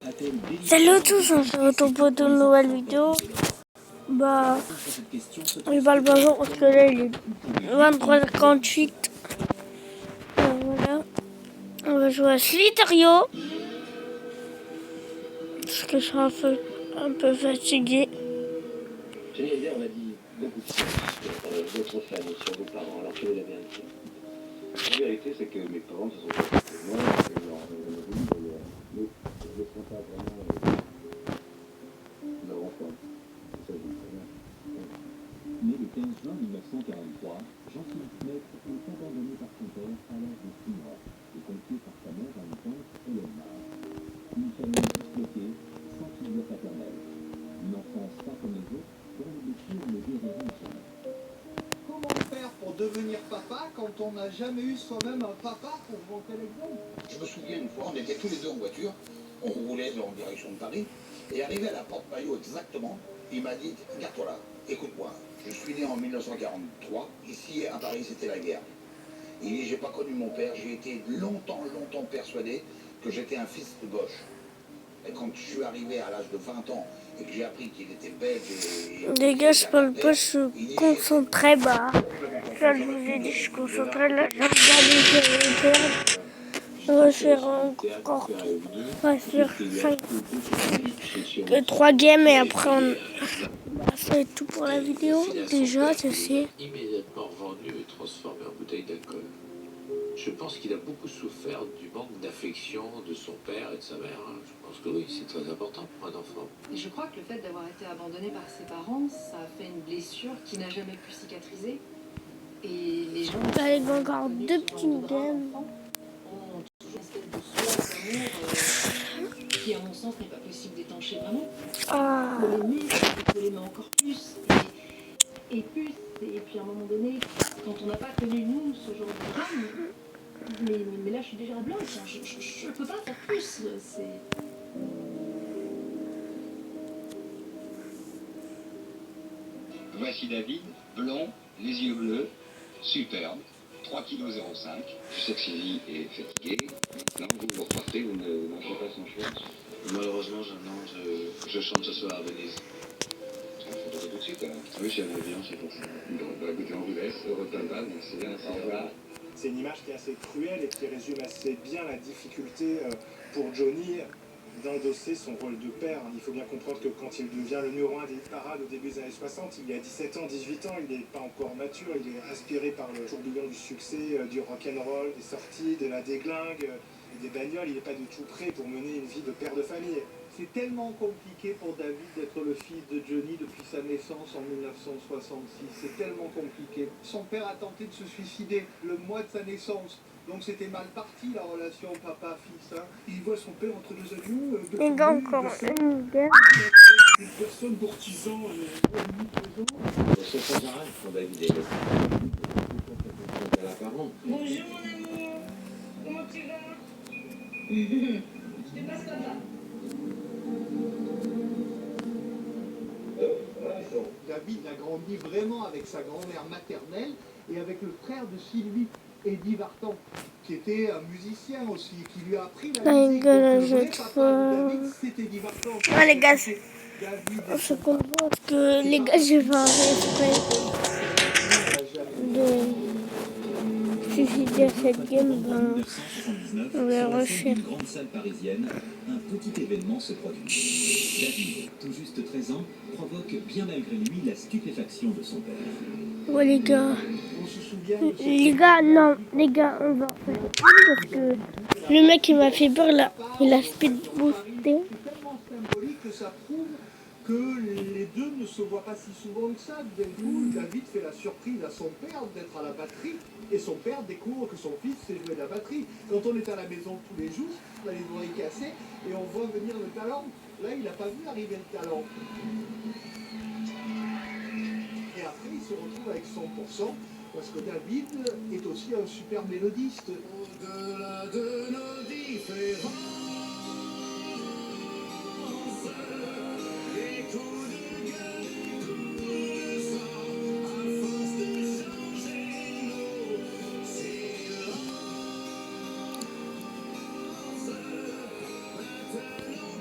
Salut à tous, on se retrouve pour une nouvelle vidéo. Il va le bonjour parce que là il est 23h48. Voilà. On va jouer à Slither.io. Parce que je suis un peu fatigué. Johnny Hallyday, on a dit beaucoup de choses sur votre famille, sur vos parents, alors quelle est la vérité? La vérité, c'est que mes parents se sont occupés de moi, et mais je ne sens pas vraiment leur enfant. C'est ça, je dis très bien. Né le 15 juin 1943, Jean-Philippe Maître est abandonné par son père à l'âge de 6 mois et confié par sa mère à une tante, Hélène Mar. Une famille disloquée, sans figure paternelle. Une enfance pas comme les autres, dont les blessures ne guériront jamais. Comment faire pour devenir papa quand on n'a jamais eu soi-même un papa pour montrer l'exemple? Je me souviens une fois, on était tous les deux en voiture, on roulait en direction de Paris, et arrivé à la porte Maillot exactement, il m'a dit, regarde-toi là, écoute-moi, je suis né en 1943, ici à Paris c'était la guerre. Il dit, j'ai pas connu mon père, j'ai été longtemps persuadé que j'étais un fils de gauche. Et quand je suis arrivé à l'âge de 20 ans et que j'ai appris qu'il était belge et... Les gars, je peux pas se concentrer. Ça, je vous ai dit, je suis concentré. Là, je vais regarder. On va faire encore. On va faire 3 games et après ça va être tout pour la vidéo. Déjà, c'est immédiatement revendu et transformé en bouteille d'alcool. Je pense qu'il a beaucoup souffert du manque d'affection de son père et de sa mère. Je pense que oui, c'est très important pour un enfant. Et je crois que le fait d'avoir été abandonné par ses parents, ça a fait une blessure qui n'a jamais pu cicatriser. Et les gens... Allez, encore 2 petits games. Ont toujours une espèce de soif d'amour qui, à mon sens, n'est pas possible d'étancher vraiment. Faut l'aimer, il faut l'aimer encore plus. Et plus. Et puis à un moment donné, quand on n'a pas connu, nous, ce genre de drame, mais là je suis déjà blanche, je peux pas faire plus. Voici David, blond, les yeux bleus, superbe, 3,05 kg. Je sais que Sylvie est fatiguée. Maintenant, vous repartez, vous ne mangez pas son choix. Malheureusement, je chante ce soir à Venise. Il faut tout de suite alors. Oui, j'aimerais bien, c'est pour ça. Bon, bah écoutez, on vous laisse. Heureux de pas merci. Au revoir. C'est une image qui est assez cruelle et qui résume assez bien la difficulté pour Johnny d'endosser son rôle de père. Il faut bien comprendre que quand il devient le numéro 1 des parades au début des années 60, il y a 17 ans, 18 ans, il n'est pas encore mature, il est inspiré par le tourbillon du succès, du rock'n'roll, des sorties, de la déglingue, et des bagnoles. Il n'est pas du tout prêt pour mener une vie de père de famille. C'est tellement compliqué pour David d'être le fils de Johnny depuis sa naissance en 1966. C'est tellement compliqué. Son père a tenté de se suicider le mois de sa naissance. Donc c'était mal parti la relation papa-fils. Hein. Il voit son père entre deux avions. Il y a encore une game. Une personne courtisan Son camarade, quand David est à la parole. Bonjour mon amour, comment tu vas? Je te passe papa. David a grandi vraiment avec sa grand-mère maternelle et avec le frère de Sylvie, Eddie Vartan, qui était un musicien aussi, qui lui a appris la musique. Donc, le vrai papa de David, c'est Eddie Vartan. Les gars, je comprends que les gars, je vais arrêter de suicider cette game. On va refaire. Une grande salle parisienne, un petit événement se produit. David, tout juste 13 ans, provoque bien malgré lui la stupéfaction de son père. Ouais les gars. Non, les gars, on va en faire parce que le mec il m'a fait peur là, il a speed boosté. C'est tellement symbolique que ça prouve que les deux ne se voient pas si souvent que ça. D'un coup, David fait la surprise à son père d'être à la batterie et son père découvre que son fils sait jouer de la batterie. Quand on est à la maison tous les jours, on a les oreilles cassées et on voit venir le talent. Là, il n'a pas vu arriver le talent. Et après, il se retrouve avec 100%. Parce que David est aussi un super mélodiste. Au-delà de nos différences, des coups de gueule, des coups de sang, à force d'échanger nos silences. Maintenant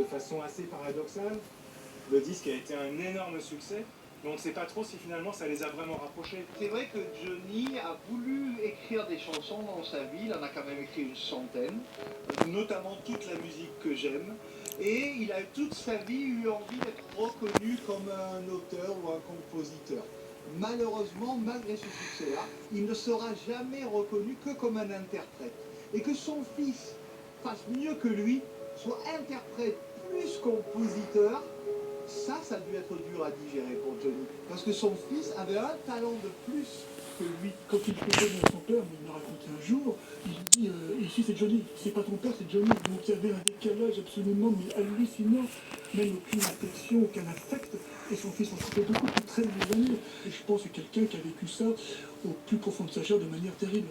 façon assez paradoxale. Le disque a été un énorme succès, mais on ne sait pas trop si finalement ça les a vraiment rapprochés. C'est vrai que Johnny a voulu écrire des chansons dans sa vie, il en a quand même écrit une centaine, notamment toute la musique que j'aime, et il a toute sa vie eu envie d'être reconnu comme un auteur ou un compositeur. Malheureusement, malgré ce succès-là, il ne sera jamais reconnu que comme un interprète. Et que son fils fasse mieux que lui, soit interprète plus compositeur, ça a dû être dur à digérer pour Johnny. Parce que son fils avait un talent de plus que lui. Quand il faisait mon son père, il m'a raconté un jour, il dit ici c'est Johnny, c'est pas ton père, c'est Johnny. Donc il y avait un décalage absolument mais hallucinant, même aucune affection, aucun affect. Et son fils en souffrait beaucoup depuis très des années. Et je pense que quelqu'un qui a vécu ça au plus profond de sa chair de manière terrible.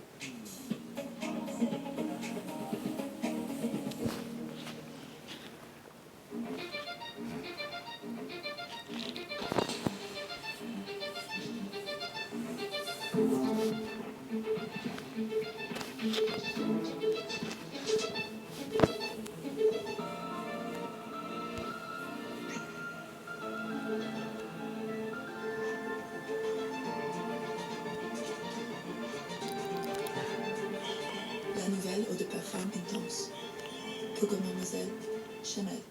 La nouvelle eau de parfum intense. Coco Mademoiselle, Chanel.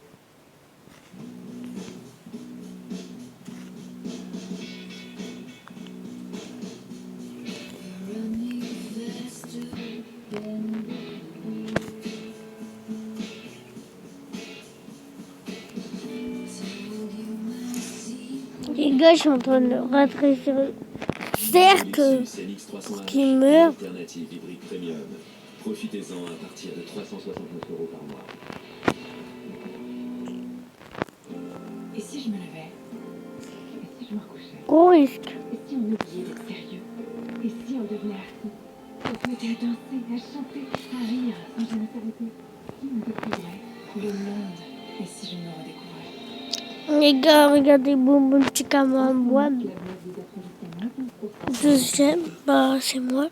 Les gars, je suis en train de rentrer sur le cercle pour qu'il meure. Alternative hybride premium. Profitez-en à partir de 369 € par mois. Et si je me levais? Et si je me recouchais? Gros risque. Et si on oubliait d'être sérieux? Et si on devenait artiste? On se mettait à danser, à chanter, à rire, sans jamais s'arrêter? Si on découvrait le monde? Et si je me redécouvrais? Les gars, regardez Boum Chica Boum. Deuxième, bah c'est moi.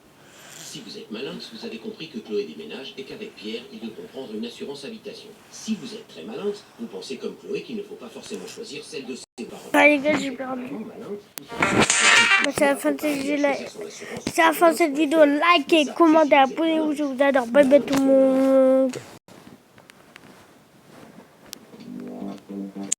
Si vous êtes malin, vous avez compris que Chloé déménage et qu'avec Pierre, ils devront prendre une assurance habitation. Si vous êtes très malin, vous pensez comme Chloé qu'il ne faut pas forcément choisir celle de ses parents. Ah les gars, j'ai perdu. Bah, c'est la fin de cette vidéo. C'est la fin de cette vidéo. Likez, commentez, abonnez-vous, je vous adore. Bye bye tout le monde.